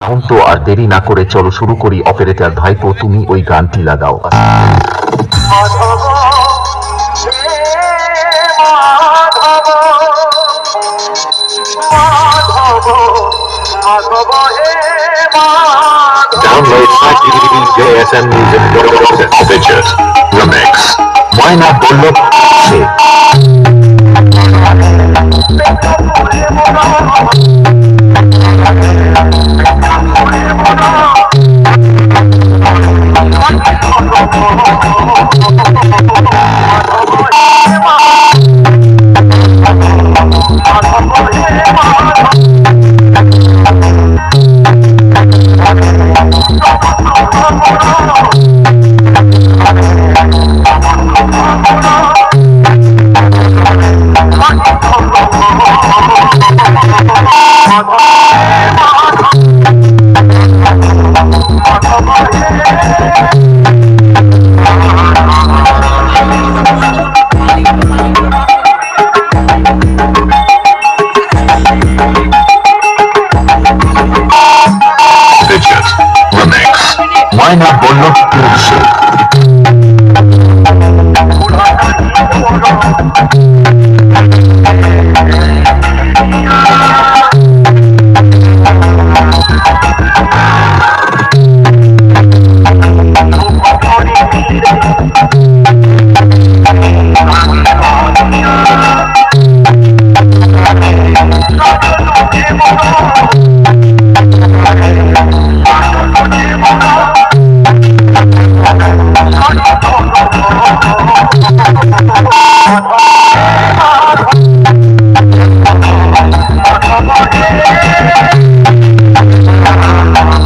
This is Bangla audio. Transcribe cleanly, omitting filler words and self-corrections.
এখন তো আর দেরি না করে চলো শুরু করি। অপারেটর ভাইপো, তুমি ওই গানটি লাগাও। Download my DJSM music Bitches Remix. ময়না বলল সে ময়না বলল সে